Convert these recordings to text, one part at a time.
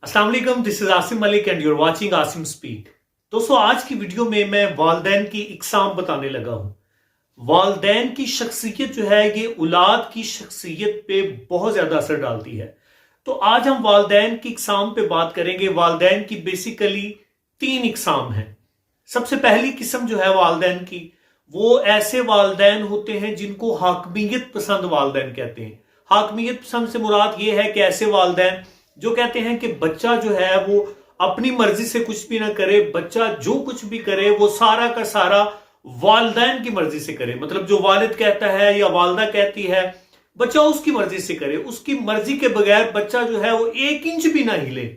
अस्सलाम वालेकुम, this is Asim Malik and your watching Asim speak. दोस्तों, आज की वीडियो में मैं वालदैन की इकसाम बताने लगा हूं। वालदैन की शख्सियत जो है ये औलाद की शख्सियत पे बहुत ज्यादा असर डालती है। तो आज हम वालदैन की इकसाम पे बात करेंगे। वालदैन की बेसिकली 3 इकसाम हैं। सबसे पहली किस्म जो है वालदैन की, वो ऐसे वालदैन होते हैं जिनको हाकमियत पसंद वालदैन कहते हैं। हाकमियत पसंद से मुराद ये है कि ऐसे वालदैन जो कहते हैं कि बच्चा जो है वो अपनी मर्जी से कुछ भी ना करे, बच्चा जो कुछ भी करे वो सारा का सारा वालिदैन की मर्जी से करे। मतलब जो वालिद कहता है या वालदा कहती है, बच्चा उसकी मर्जी से करे, उसकी मर्जी के बगैर बच्चा जो है वो 1 इंच भी ना हिले।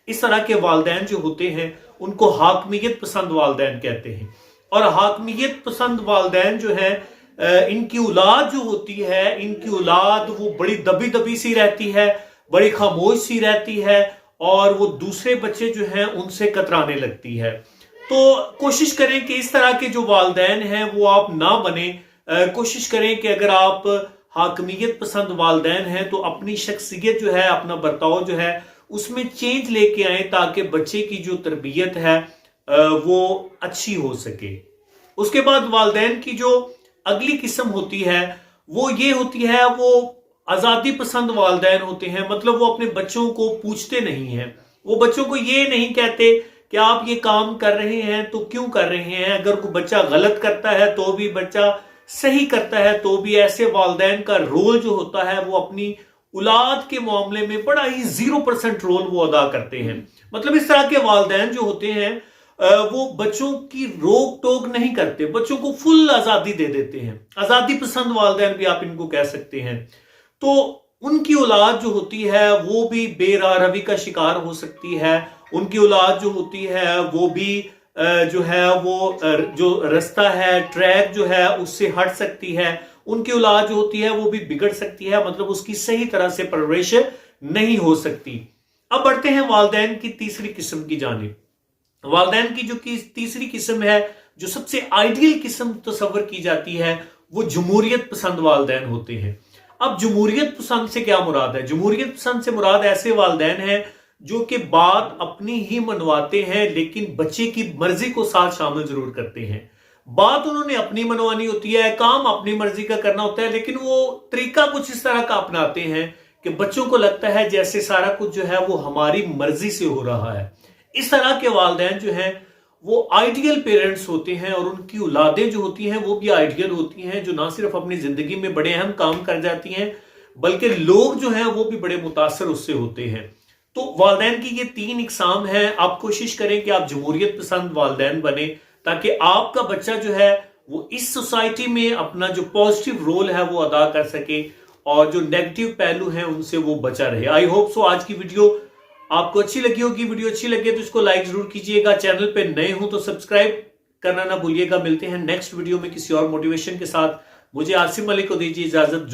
इस तरह के वालिदैन जो होते हैं उनको हाकमियत पसंद वालिदैन कहते हैं। और हाकमियत पसंद वालिदैन जो है, इनकी औलाद जो होती है, इनकी औलाद वो बड़ी दबी दबी सी रहती है, बड़ी खामोश सी रहती है और वो दूसरे बच्चे जो हैं उनसे कतराने लगती है। तो कोशिश करें कि इस तरह के जो वालिदैन हैं वो आप ना बने। कोशिश करें कि अगर आप हाकमियत पसंद वालिदैन हैं तो अपनी शख्सियत जो है, अपना बर्ताव जो है उसमें चेंज लेके आए ताकि बच्चे की जो तरबियत है वो अच्छी हो सके। उसके बाद वालिदैन की जो अगली किस्म होती है वो ये होती है, वो आजादी पसंद वालिदैन होते हैं। मतलब वो अपने बच्चों को पूछते नहीं हैं। वो बच्चों को ये नहीं कहते कि आप ये काम कर रहे हैं तो क्यों कर रहे हैं। अगर कोई बच्चा गलत करता है तो भी, बच्चा सही करता है तो भी, ऐसे वालिदैन का रोल जो होता है वो अपनी औलाद के मामले में बड़ा ही 0% रोल वो अदा करते हैं। मतलब इस तरह के वालिदैन जो होते हैं वो बच्चों की रोक टोक नहीं करते, बच्चों को फुल आजादी दे देते हैं। आजादी पसंद वालिदैन भी आप इनको कह सकते हैं। तो उनकी औलाद जो होती है वो भी बेरारवी का शिकार हो सकती है। उनकी औलाद जो होती है वो भी जो है वो जो रास्ता है, ट्रैक जो है उससे हट सकती है। उनकी औलाद जो होती है वो भी बिगड़ सकती है, मतलब उसकी सही तरह से परवरिश नहीं हो सकती। अब बढ़ते हैं वालिदैन की तीसरी किस्म की जानिब। वालिदैन की जो तीसरी किस्म है, जो सबसे आइडियल किस्म तस्वर की जाती है, वो जमहूरियत पसंद वालिदैन होते हैं। अब जमहूरियत पसंद से क्या मुराद है? जमहूरियत पसंद से मुराद ऐसे वालिदैन हैं जो कि बात अपनी ही मनवाते हैं लेकिन बच्चे की मर्जी को साथ शामिल जरूर करते हैं। बात उन्होंने अपनी मनवानी होती है, काम अपनी मर्जी का करना होता है, लेकिन वो तरीका कुछ इस तरह का अपनाते हैं कि बच्चों को लगता है जैसे सारा कुछ जो है वो हमारी मर्जी से हो रहा है। इस तरह के वालिदैन जो हैं वो आइडियल पेरेंट्स होते हैं और उनकी औलादें जो होती हैं वो भी आइडियल होती हैं, जो ना सिर्फ अपनी जिंदगी में बड़े अहम काम कर जाती हैं बल्कि लोग जो हैं वो भी बड़े मुतासर उससे होते हैं। तो वालिदैन की ये 3 इकसाम हैं। आप कोशिश करें कि आप जमहूरियत पसंद वालिदैन बने ताकि आपका बच्चा जो है वो इस सोसाइटी में अपना जो पॉजिटिव रोल है वो अदा कर सके और जो नेगेटिव पहलू हैं उनसे वो बचा रहे। आई होप सो आज की वीडियो आपको अच्छी लगी होगी। वीडियो अच्छी लगे तो इसको लाइक जरूर कीजिएगा। चैनल पे नए हो तो सब्सक्राइब करना ना भूलिएगा। मिलते हैं नेक्स्ट वीडियो में किसी और मोटिवेशन के साथ। मुझे आसिम मलिक को दीजिए इजाजत।